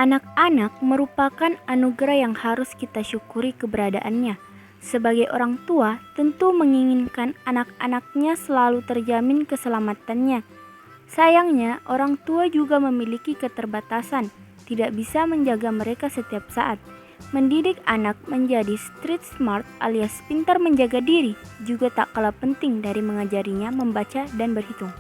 Anak-anak merupakan anugerah yang harus kita syukuri keberadaannya. Sebagai orang tua, tentu menginginkan anak-anaknya selalu terjamin keselamatannya. Sayangnya, orang tua juga memiliki keterbatasan, tidak bisa menjaga mereka setiap saat. Mendidik anak menjadi street smart alias pintar menjaga diri juga tak kalah penting dari mengajarinya membaca dan berhitung.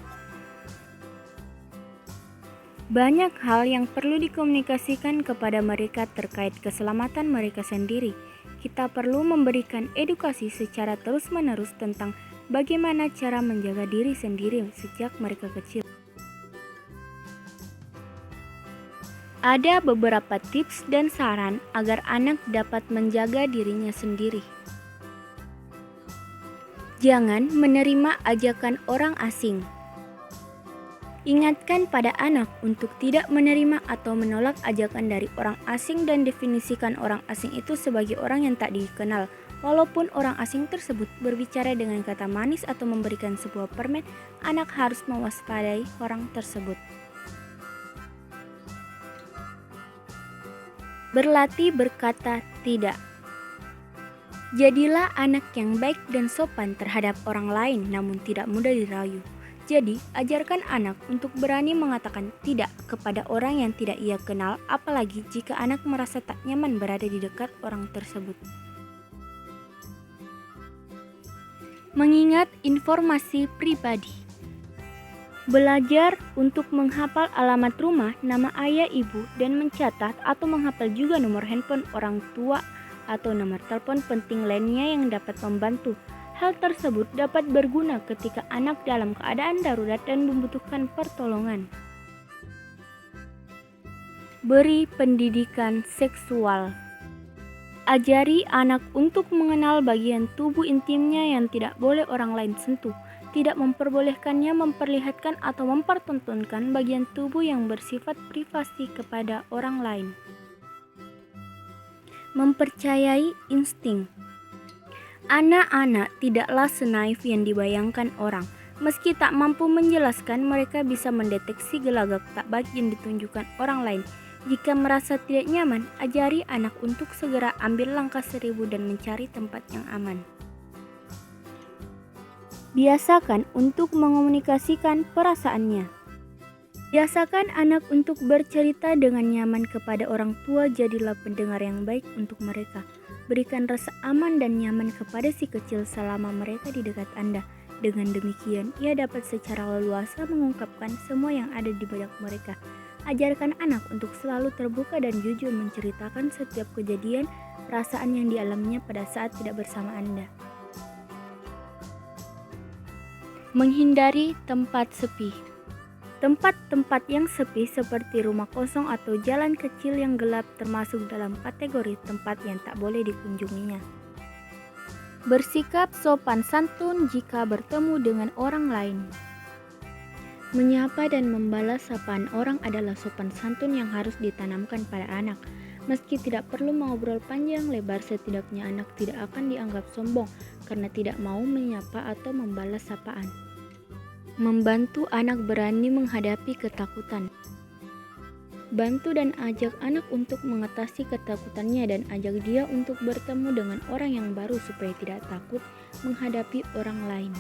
Banyak hal yang perlu dikomunikasikan kepada mereka terkait keselamatan mereka sendiri. Kita perlu memberikan edukasi secara terus-menerus tentang bagaimana cara menjaga diri sendiri sejak mereka kecil. Ada beberapa tips dan saran agar anak dapat menjaga dirinya sendiri. Jangan menerima ajakan orang asing. Ingatkan pada anak untuk tidak menerima atau menolak ajakan dari orang asing dan definisikan orang asing itu sebagai orang yang tak dikenal. Walaupun orang asing tersebut berbicara dengan kata manis atau memberikan sebuah permen, anak harus mewaspadai orang tersebut. Berlatih berkata tidak. Jadilah anak yang baik dan sopan terhadap orang lain namun tidak mudah dirayu. Jadi, ajarkan anak untuk berani mengatakan tidak kepada orang yang tidak ia kenal, apalagi jika anak merasa tak nyaman berada di dekat orang tersebut. Mengingat informasi pribadi. Belajar untuk menghafal alamat rumah, nama ayah ibu, dan mencatat atau menghafal juga nomor handphone orang tua atau nomor telepon penting lainnya yang dapat membantu. Hal tersebut dapat berguna ketika anak dalam keadaan darurat dan membutuhkan pertolongan. Beri pendidikan seksual. Ajari anak untuk mengenal bagian tubuh intimnya yang tidak boleh orang lain sentuh. Tidak memperbolehkannya memperlihatkan atau mempertontonkan bagian tubuh yang bersifat privasi kepada orang lain. Mempercayai insting. Anak-anak tidaklah senaif yang dibayangkan orang. Meski tak mampu menjelaskan, mereka bisa mendeteksi gelagak tak baik yang ditunjukkan orang lain. Jika merasa tidak nyaman, ajari anak untuk segera ambil langkah 1000 dan mencari tempat yang aman. Biasakan untuk mengomunikasikan perasaannya. Biasakan anak untuk bercerita dengan nyaman kepada orang tua, jadilah pendengar yang baik untuk mereka. Berikan rasa aman dan nyaman kepada si kecil selama mereka di dekat Anda. Dengan demikian, ia dapat secara leluasa mengungkapkan semua yang ada di benak mereka. Ajarkan anak untuk selalu terbuka dan jujur menceritakan setiap kejadian, perasaan yang dialaminya pada saat tidak bersama Anda. Menghindari tempat sepi. Tempat-tempat yang sepi seperti rumah kosong atau jalan kecil yang gelap termasuk dalam kategori tempat yang tak boleh dikunjunginya. Bersikap sopan santun jika bertemu dengan orang lain. Menyapa dan membalas sapaan orang adalah sopan santun yang harus ditanamkan pada anak. Meski tidak perlu mengobrol panjang lebar, setidaknya anak tidak akan dianggap sombong karena tidak mau menyapa atau membalas sapaan. Membantu anak berani menghadapi ketakutan. Bantu dan ajak anak untuk mengatasi ketakutannya dan ajak dia untuk bertemu dengan orang yang baru supaya tidak takut menghadapi orang lain.